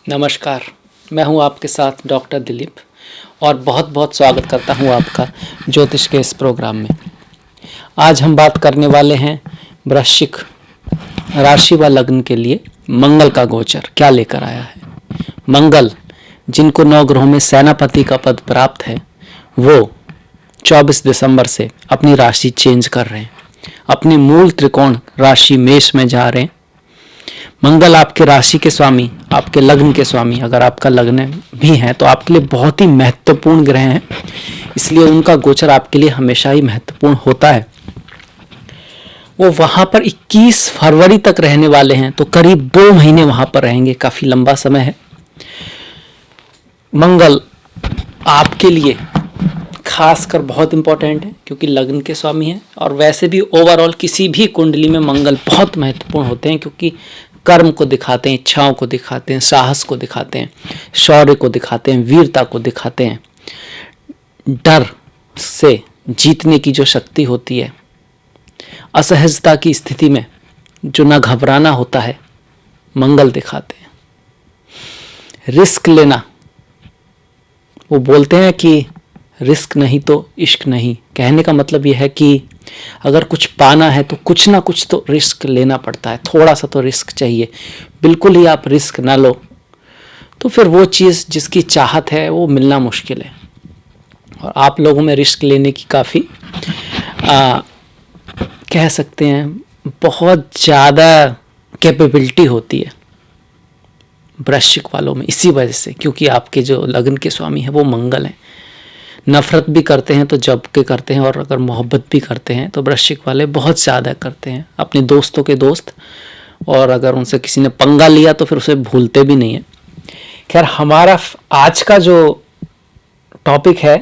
नमस्कार, मैं हूं आपके साथ डॉक्टर दिलीप और बहुत बहुत स्वागत करता हूं आपका ज्योतिष के इस प्रोग्राम में। आज हम बात करने वाले हैं वृश्चिक राशि व लग्न के लिए मंगल का गोचर क्या लेकर आया है। मंगल, जिनको 9 ग्रहों में सेनापति का पद प्राप्त है, वो 24 दिसंबर से अपनी राशि चेंज कर रहे हैं, अपनी मूल त्रिकोण राशि मेष में जा रहे हैं। मंगल आपके राशि के स्वामी, आपके लग्न के स्वामी, अगर आपका लग्न भी है तो आपके लिए बहुत ही महत्वपूर्ण ग्रह हैं, इसलिए उनका गोचर आपके लिए हमेशा ही महत्वपूर्ण होता है। वो वहां पर 21 फरवरी तक रहने वाले हैं, तो करीब 2 महीने वहां पर रहेंगे, काफी लंबा समय है। मंगल आपके लिए खासकर बहुत इंपॉर्टेंट है क्योंकि लग्न के स्वामी हैं, और वैसे भी ओवरऑल किसी भी कुंडली में मंगल बहुत महत्वपूर्ण होते हैं क्योंकि कर्म को दिखाते हैं, इच्छाओं को दिखाते हैं, साहस को दिखाते हैं, शौर्य को दिखाते हैं, वीरता को दिखाते हैं। डर से जीतने की जो शक्ति होती है, असहजता की स्थिति में जो न घबराना होता है, मंगल दिखाते हैं। रिस्क लेना, वो बोलते हैं कि रिस्क नहीं तो इश्क नहीं। कहने का मतलब यह है कि अगर कुछ पाना है तो कुछ ना कुछ तो रिस्क लेना पड़ता है, थोड़ा सा तो रिस्क चाहिए। बिल्कुल ही आप रिस्क ना लो तो फिर वो चीज़ जिसकी चाहत है वो मिलना मुश्किल है। और आप लोगों में रिस्क लेने की काफ़ी कह सकते हैं बहुत ज़्यादा कैपेबिलिटी होती है वृश्चिक वालों में, इसी वजह से, क्योंकि आपके जो लग्न के स्वामी है वो मंगल हैं। नफरत भी करते हैं तो जब के करते हैं, और अगर मोहब्बत भी करते हैं तो वृश्चिक वाले बहुत ज़्यादा करते हैं, अपने दोस्तों के दोस्त, और अगर उनसे किसी ने पंगा लिया तो फिर उसे भूलते भी नहीं है। खैर, हमारा आज का जो टॉपिक है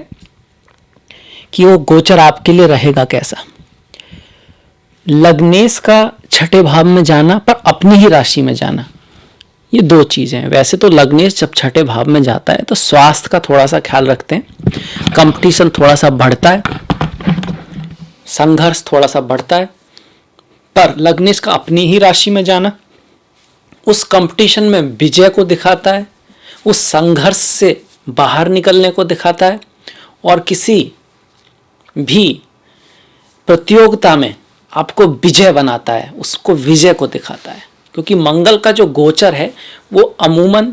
कि वो गोचर आपके लिए रहेगा कैसा। लग्नेश का 6ठे भाव में जाना पर अपनी ही राशि में जाना, ये 2 चीज़ें हैं। वैसे तो लग्नेश जब 6ठे भाव में जाता है तो स्वास्थ्य का थोड़ा सा ख्याल रखते हैं, कंपटीशन थोड़ा सा बढ़ता है, संघर्ष थोड़ा सा बढ़ता है। पर लग्नेश का अपनी ही राशि में जाना उस कंपटीशन में विजय को दिखाता है, उस संघर्ष से बाहर निकलने को दिखाता है, और किसी भी प्रतियोगिता में आपको विजय बनाता है, उसको विजय को दिखाता है। क्योंकि मंगल का जो गोचर है वो अमूमन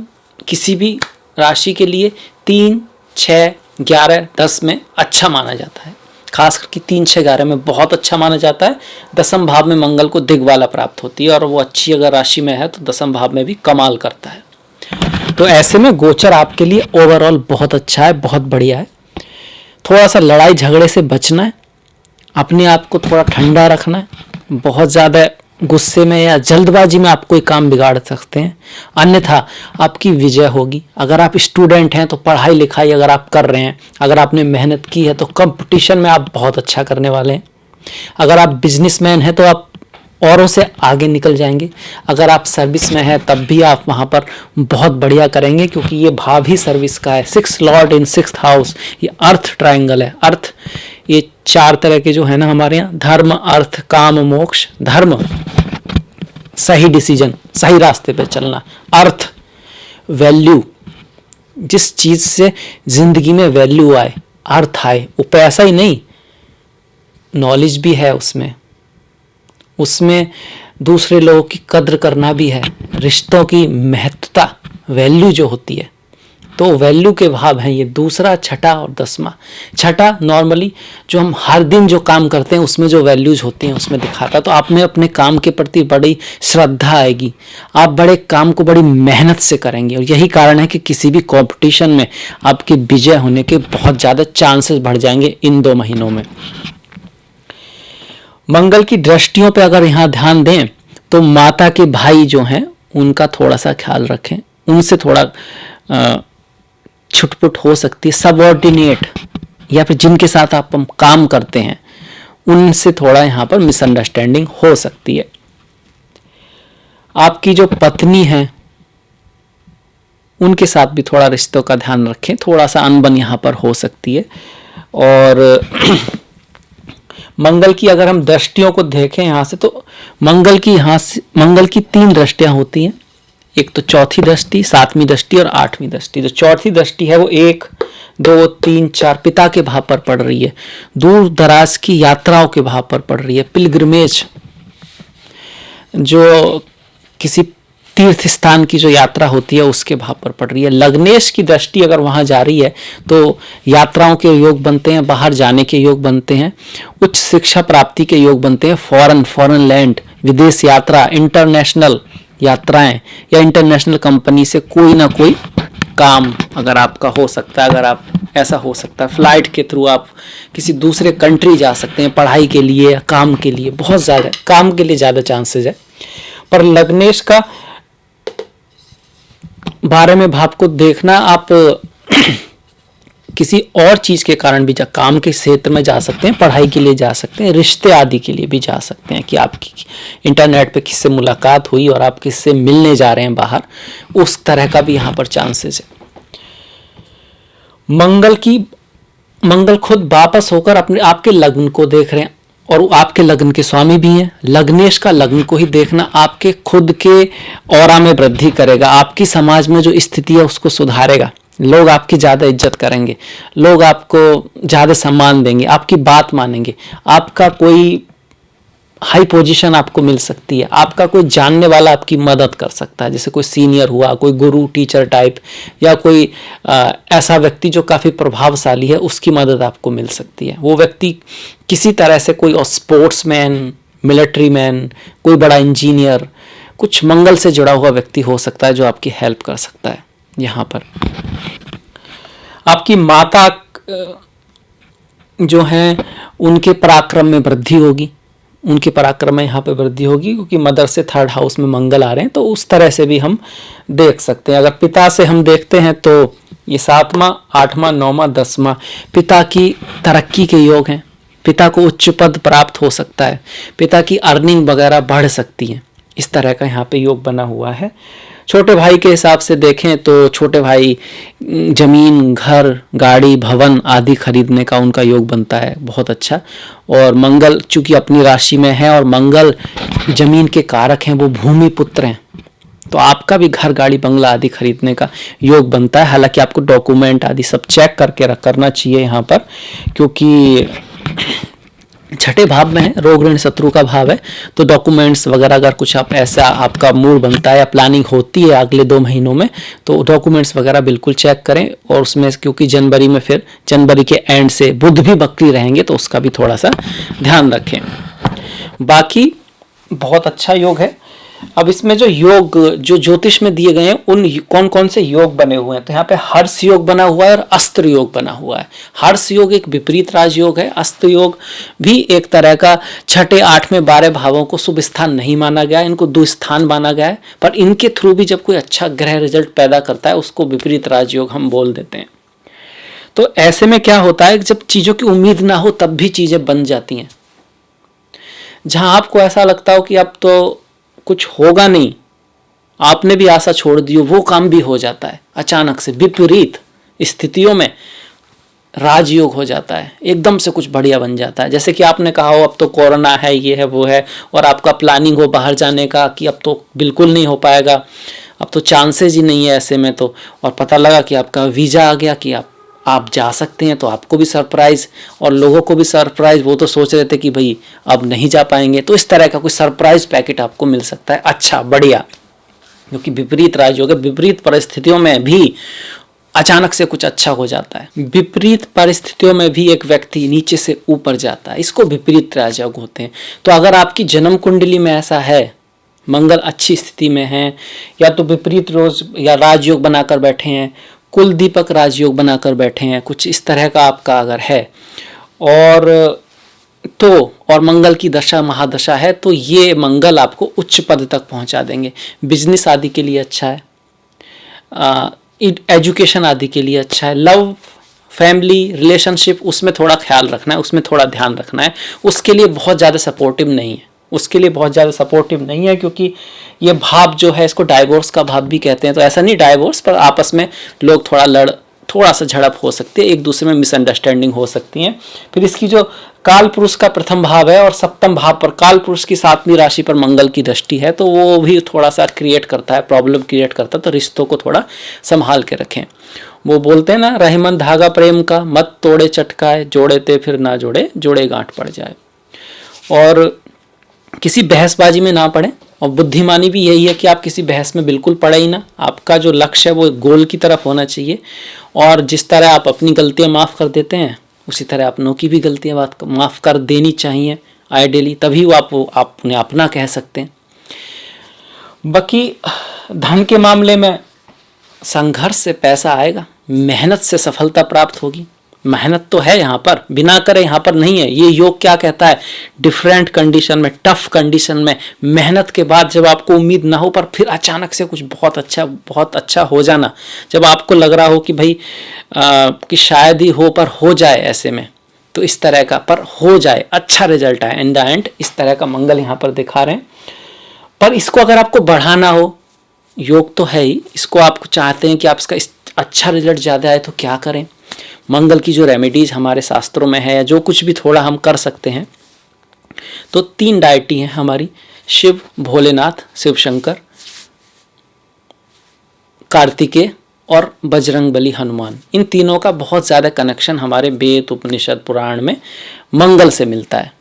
किसी भी राशि के लिए 3, 6, 11, 10 में अच्छा माना जाता है। खास करके 3, 6, 11 में बहुत अच्छा माना जाता है। 10वें भाव में मंगल को दिग्बाला प्राप्त होती है, और वो अच्छी अगर राशि में है तो 10वें भाव में भी कमाल करता है। तो ऐसे में गोचर आपके लिए ओवरऑल बहुत अच्छा है, बहुत बढ़िया है। थोड़ा सा लड़ाई झगड़े से बचना है, अपने आप को थोड़ा ठंडा रखना है। बहुत ज़्यादा गुस्से में या जल्दबाजी में आप कोई काम बिगाड़ सकते हैं, अन्यथा आपकी विजय होगी। अगर आप स्टूडेंट हैं तो पढ़ाई लिखाई अगर आप कर रहे हैं, अगर आपने मेहनत की है तो कंपटीशन में आप बहुत अच्छा करने वाले हैं। अगर आप बिजनेसमैन हैं तो आप औरों से आगे निकल जाएंगे। अगर आप सर्विस में हैं तब भी आप वहाँ पर बहुत बढ़िया करेंगे, क्योंकि ये भाव ही सर्विस का है। 6 लॉर्ड इन 6th हाउस, ये अर्थ ट्रायंगल है। अर्थ, ये 4 तरह के जो है ना हमारे यहाँ, धर्म, अर्थ, काम, मोक्ष। धर्म, सही डिसीजन, सही रास्ते पे चलना। अर्थ, वैल्यू, जिस चीज से जिंदगी में वैल्यू आए, अर्थ आए। वो पैसा ही नहीं, नॉलेज भी है उसमें दूसरे लोगों की कद्र करना भी है, रिश्तों की महत्वता, वैल्यू जो होती है। तो वैल्यू के भाव हैं ये 2, 6 और 10वां। 6 नॉर्मली जो हम हर दिन जो काम करते हैं उसमें जो वैल्यूज होती हैं उसमें दिखाता है। तो आप में अपने काम के प्रति बड़ी श्रद्धा आएगी, आप बड़े काम को बड़ी मेहनत से करेंगे, और यही कारण है कि किसी भी कंपटीशन में आपकी विजय होने के बहुत ज़्यादा चांसेस बढ़ जाएंगे इन 2 महीनों में। मंगल की दृष्टियों पे अगर यहाँ ध्यान दें तो माता के भाई जो हैं उनका थोड़ा सा ख्याल रखें, उनसे थोड़ा छुटपुट हो सकती है। सबऑर्डिनेट या फिर जिनके साथ आप काम करते हैं उनसे थोड़ा यहाँ पर मिसअंडरस्टैंडिंग हो सकती है। आपकी जो पत्नी है उनके साथ भी थोड़ा रिश्तों का ध्यान रखें, थोड़ा सा अनबन यहाँ पर हो सकती है। और मंगल की अगर हम दृष्टियों को देखें यहाँ से, तो मंगल की 3 दृष्टियां होती हैं। एक तो चौथी दृष्टि, सातवीं दृष्टि और आठवीं दृष्टि। जो चौथी दृष्टि है वो 1, 2, 3, 4 पिता के भाव पर पड़ रही है, दूर दराज की यात्राओं के भाव पर पड़ रही है, पिलग्रिमेज, जो किसी तीर्थ स्थान की जो यात्रा होती है उसके भाव पर पड़ रही है। लग्नेश की दृष्टि अगर वहां जा रही है तो यात्राओं के योग बनते हैं, बाहर जाने के योग बनते हैं, उच्च शिक्षा प्राप्ति के योग बनते हैं, फॉरेन लैंड, विदेश यात्रा, इंटरनेशनल यात्राएं या इंटरनेशनल कंपनी से कोई ना कोई काम अगर आपका हो सकता है, अगर आप ऐसा हो सकता है फ्लाइट के थ्रू आप किसी दूसरे कंट्री जा सकते हैं पढ़ाई के लिए या काम के लिए। बहुत ज़्यादा काम के लिए ज़्यादा चांसेस है। पर लग्नेश का 12वें भाव को देखना, आप किसी और चीज के कारण भी काम के क्षेत्र में जा सकते हैं, पढ़ाई के लिए जा सकते हैं, रिश्ते आदि के लिए भी जा सकते हैं कि आपकी इंटरनेट पे किससे मुलाकात हुई और आप किससे मिलने जा रहे हैं बाहर, उस तरह का भी यहाँ पर चांसेस है। मंगल खुद वापस होकर अपने आपके लग्न को देख रहे हैं और आपके लग्न के स्वामी भी हैं। लग्नेश का लग्न को ही देखना आपके खुद के ऑरा में वृद्धि करेगा, आपकी समाज में जो स्थिति है उसको सुधारेगा, लोग आपकी ज़्यादा इज्जत करेंगे, लोग आपको ज़्यादा सम्मान देंगे, आपकी बात मानेंगे, आपका कोई हाई पोजीशन आपको मिल सकती है, आपका कोई जानने वाला आपकी मदद कर सकता है, जैसे कोई सीनियर हुआ, कोई गुरु टीचर टाइप, या कोई ऐसा व्यक्ति जो काफ़ी प्रभावशाली है उसकी मदद आपको मिल सकती है। वो व्यक्ति किसी तरह से कोई स्पोर्ट्समैन, मिलिट्री मैन, कोई बड़ा इंजीनियर, कुछ मंगल से जुड़ा हुआ व्यक्ति हो सकता है जो आपकी हेल्प कर सकता है। यहाँ पर आपकी माता जो हैं उनके पराक्रम में वृद्धि होगी, उनके पराक्रम में यहाँ पे वृद्धि होगी क्योंकि मदर से 3rd हाउस में मंगल आ रहे हैं, तो उस तरह से भी हम देख सकते हैं। अगर पिता से हम देखते हैं तो ये 7वां, 8वां, 9वां, 10वां पिता की तरक्की के योग हैं, पिता को उच्च पद प्राप्त हो सकता है, पिता की अर्निंग वगैरह बढ़ सकती है, इस तरह का यहाँ पे योग बना हुआ है। छोटे भाई के हिसाब से देखें तो छोटे भाई जमीन, घर, गाड़ी, भवन आदि खरीदने का उनका योग बनता है, बहुत अच्छा। और मंगल चूंकि अपनी राशि में है और मंगल जमीन के कारक हैं, वो भूमि पुत्र हैं, तो आपका भी घर, गाड़ी, बंगला आदि खरीदने का योग बनता है। हालांकि आपको डॉक्यूमेंट आदि सब चेक करके करना चाहिए यहाँ पर, क्योंकि 6ठे भाव में है, रोग ऋण शत्रु का भाव है, तो डॉक्यूमेंट्स वगैरह अगर कुछ आप ऐसा आपका मूड बनता है या प्लानिंग होती है अगले 2 महीनों में, तो डॉक्यूमेंट्स वगैरह बिल्कुल चेक करें। और उसमें क्योंकि जनवरी में फिर जनवरी के एंड से बुध भी वक्री रहेंगे, तो उसका भी थोड़ा सा ध्यान रखें। बाकी बहुत अच्छा योग है। अब इसमें जो योग जो ज्योतिष में दिए गए हैं उन कौन कौन से योग बने हुए हैं, तो यहाँ पे हर्ष योग बना हुआ है और अस्त्र योग बना हुआ है। हर्ष योग एक विपरीत राजयोग है, अस्त्र योग भी एक तरह का 6ठे, 8वें, 12 भावों को शुभ स्थान नहीं माना गया, इनको दुस्थान माना गया है, पर इनके थ्रू भी जब कोई अच्छा ग्रह रिजल्ट पैदा करता है उसको विपरीत राजयोग हम बोल देते हैं। तो ऐसे में क्या होता है, जब चीजों की उम्मीद ना हो तब भी चीजें बन जाती हैं। जहां आपको ऐसा लगता हो कि अब तो कुछ होगा नहीं, आपने भी आशा छोड़ दी हो, वो काम भी हो जाता है अचानक से। विपरीत स्थितियों में राजयोग हो जाता है, एकदम से कुछ बढ़िया बन जाता है। जैसे कि आपने कहा हो अब तो कोरोना है, ये है, वो है, और आपका प्लानिंग हो बाहर जाने का कि अब तो बिल्कुल नहीं हो पाएगा, अब तो चांसेस ही नहीं है ऐसे में, तो और पता लगा कि आपका वीज़ा आ गया कि आप जा सकते हैं, तो आपको भी सरप्राइज और लोगों को भी सरप्राइज। वो तो सोच रहे थे कि भाई अब नहीं जा पाएंगे, तो इस तरह का कोई सरप्राइज पैकेट आपको मिल सकता है, अच्छा बढ़िया, क्योंकि विपरीत राजयोग है। विपरीत परिस्थितियों में भी अचानक से कुछ अच्छा हो जाता है। विपरीत परिस्थितियों में भी एक व्यक्ति नीचे से ऊपर जाता है, इसको विपरीत राजयोग होते हैं। तो अगर आपकी जन्म कुंडली में ऐसा है, मंगल अच्छी स्थिति में है, या तो विपरीत रोज या राजयोग बनाकर बैठे हैं, कुल दीपक राजयोग बनाकर बैठे हैं, कुछ इस तरह का आपका अगर है, और मंगल की दशा महादशा है, तो ये मंगल आपको उच्च पद तक पहुंचा देंगे। बिजनेस आदि के लिए अच्छा है, एजुकेशन आदि के लिए अच्छा है। लव, फैमिली, रिलेशनशिप, उसमें थोड़ा ख्याल रखना है, उसमें थोड़ा ध्यान रखना है, उसके लिए बहुत ज़्यादा सपोर्टिव नहीं है, उसके लिए बहुत ज़्यादा सपोर्टिव नहीं है, क्योंकि ये भाव जो है इसको डाइवोर्स का भाव भी कहते हैं। तो ऐसा नहीं डाइवोर्स, पर आपस में लोग थोड़ा सा झड़प हो सकती है, एक दूसरे में मिसअंडरस्टैंडिंग हो सकती है। फिर इसकी जो काल पुरुष का प्रथम भाव है और सप्तम भाव पर काल पुरुष की 7वीं राशि पर मंगल की दृष्टि है, तो वो भी थोड़ा सा क्रिएट करता है, प्रॉब्लम क्रिएट करता है। तो रिश्तों को थोड़ा संभाल के रखें। वो बोलते हैं ना, रहीमन धागा प्रेम का, मत तोड़े चटकाए, जोड़े ते फिर ना जोड़े, जोड़े गांठ पड़ जाए। और किसी बहसबाजी में ना पड़े। और बुद्धिमानी भी यही है कि आप किसी बहस में बिल्कुल पड़े ही ना। आपका जो लक्ष्य है वो गोल की तरफ होना चाहिए। और जिस तरह आप अपनी गलतियां माफ़ कर देते हैं, उसी तरह अपनों की भी गलतियां माफ़ कर देनी चाहिए आइडियली, तभी वो आप उन्हें अपना कह सकते हैं। बाकी धन के मामले में संघर्ष से पैसा आएगा, मेहनत से सफलता प्राप्त होगी। मेहनत तो है यहाँ पर, बिना करे यहाँ पर नहीं है। ये योग क्या कहता है, डिफरेंट कंडीशन में, टफ कंडीशन में मेहनत के बाद जब आपको उम्मीद ना हो पर फिर अचानक से कुछ बहुत अच्छा हो जाना, जब आपको लग रहा हो कि भाई कि शायद ही हो पर हो जाए, ऐसे में तो इस तरह का पर हो जाए, अच्छा रिजल्ट आए इन द एंड, इस तरह का मंगल यहाँ पर दिखा रहे हैं। पर इसको अगर आपको बढ़ाना हो, योग तो है ही, इसको आप चाहते हैं कि आप इसका अच्छा रिजल्ट ज़्यादा आए, तो क्या करें। मंगल की जो रेमेडीज हमारे शास्त्रों में है, या जो कुछ भी थोड़ा हम कर सकते हैं, तो 3 डायटी हैं हमारी, शिव, भोलेनाथ, शिव शंकर, कार्तिकेय और बजरंगबली हनुमान। इन तीनों का बहुत ज़्यादा कनेक्शन हमारे वेद, उपनिषद, पुराण में मंगल से मिलता है,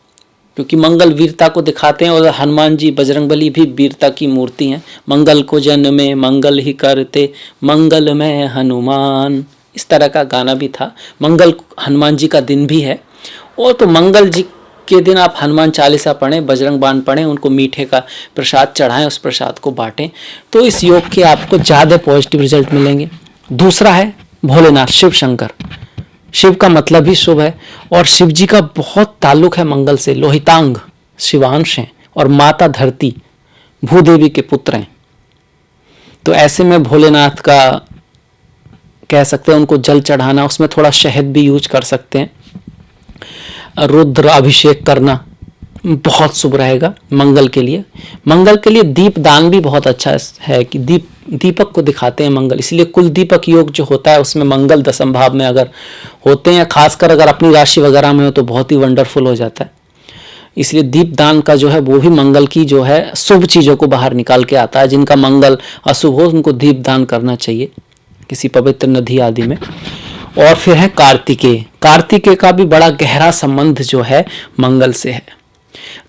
क्योंकि मंगल वीरता को दिखाते हैं। और हनुमान जी, बजरंगबली भी वीरता की मूर्ति हैं। मंगल को जन में मंगल ही करते, मंगल में हनुमान, इस तरह का गाना भी था। मंगल हनुमान जी का दिन भी है, और तो मंगल जी के दिन आप हनुमान चालीसा पढ़ें, बजरंग बाण पढ़ें, उनको मीठे का प्रसाद चढ़ाएं, उस प्रसाद को बांटें, तो इस योग के आपको ज़्यादा पॉजिटिव रिजल्ट मिलेंगे। दूसरा है भोलेनाथ, शिव शंकर। शिव का मतलब ही शुभ है, और शिव जी का बहुत ताल्लुक है मंगल से। लोहितांग शिवांश हैं, और माता धरती भूदेवी के पुत्र हैं। तो ऐसे में भोलेनाथ का कह सकते हैं, उनको जल चढ़ाना, उसमें थोड़ा शहद भी यूज कर सकते हैं। रुद्र अभिषेक करना बहुत शुभ रहेगा मंगल के लिए। मंगल के लिए दीप दान भी बहुत अच्छा है, कि दीपक को दिखाते हैं मंगल, इसलिए कुल दीपक योग जो होता है उसमें मंगल दशम भाव में अगर होते हैं, खासकर अगर अपनी राशि वगैरह में हो, तो बहुत ही वंडरफुल हो जाता है। इसलिए दीप दान का जो है वो भी मंगल की जो है शुभ चीज़ों को बाहर निकाल के आता है। जिनका मंगल अशुभ हो, उनको दीप दान करना चाहिए किसी पवित्र नदी आदि में। और फिर है कार्तिकेय। कार्तिकेय का भी बड़ा गहरा संबंध जो है मंगल से है।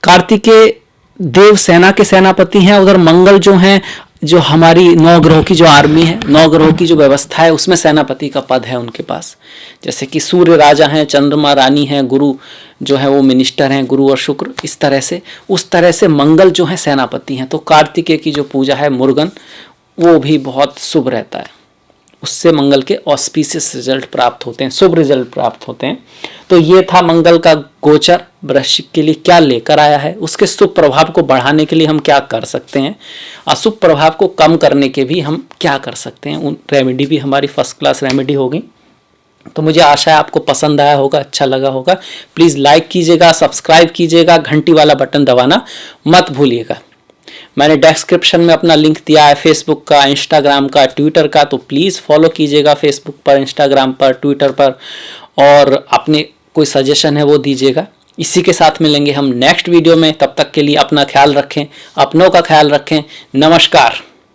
कार्तिकेय देव सेना के सेनापति हैं। उधर मंगल जो हैं, जो हमारी 9 ग्रहों की जो आर्मी है, 9 ग्रहों की जो व्यवस्था है, उसमें सेनापति का पद है उनके पास। जैसे कि सूर्य राजा हैं, चंद्रमा रानी हैं, गुरु जो है वो मिनिस्टर हैं, गुरु और शुक्र, इस तरह से, उस तरह से मंगल जो है सेनापति हैं। तो कार्तिकेय की जो पूजा है, मुरुगन, वो भी बहुत शुभ रहता है। उससे मंगल के ऑस्पिशियस रिजल्ट प्राप्त होते हैं, शुभ रिजल्ट प्राप्त होते हैं। तो ये था मंगल का गोचर वृश्चिक के लिए क्या लेकर आया है। उसके शुभ प्रभाव को बढ़ाने के लिए हम क्या कर सकते हैं, अशुभ प्रभाव को कम करने के भी हम क्या कर सकते हैं। उन रेमेडी भी हमारी फर्स्ट क्लास रेमेडी होगी। तो मुझे आशा है आपको पसंद आया होगा, अच्छा लगा होगा। प्लीज़ लाइक कीजिएगा, सब्सक्राइब कीजिएगा, घंटी वाला बटन दबाना मत भूलिएगा। मैंने डिस्क्रिप्शन में अपना लिंक दिया है फेसबुक का, इंस्टाग्राम का, ट्विटर का, तो प्लीज़ फॉलो कीजिएगा फेसबुक पर, इंस्टाग्राम पर, ट्विटर पर, और अपने कोई सजेशन है वो दीजिएगा। इसी के साथ मिलेंगे हम नेक्स्ट वीडियो में। तब तक के लिए अपना ख्याल रखें, अपनों का ख्याल रखें। नमस्कार।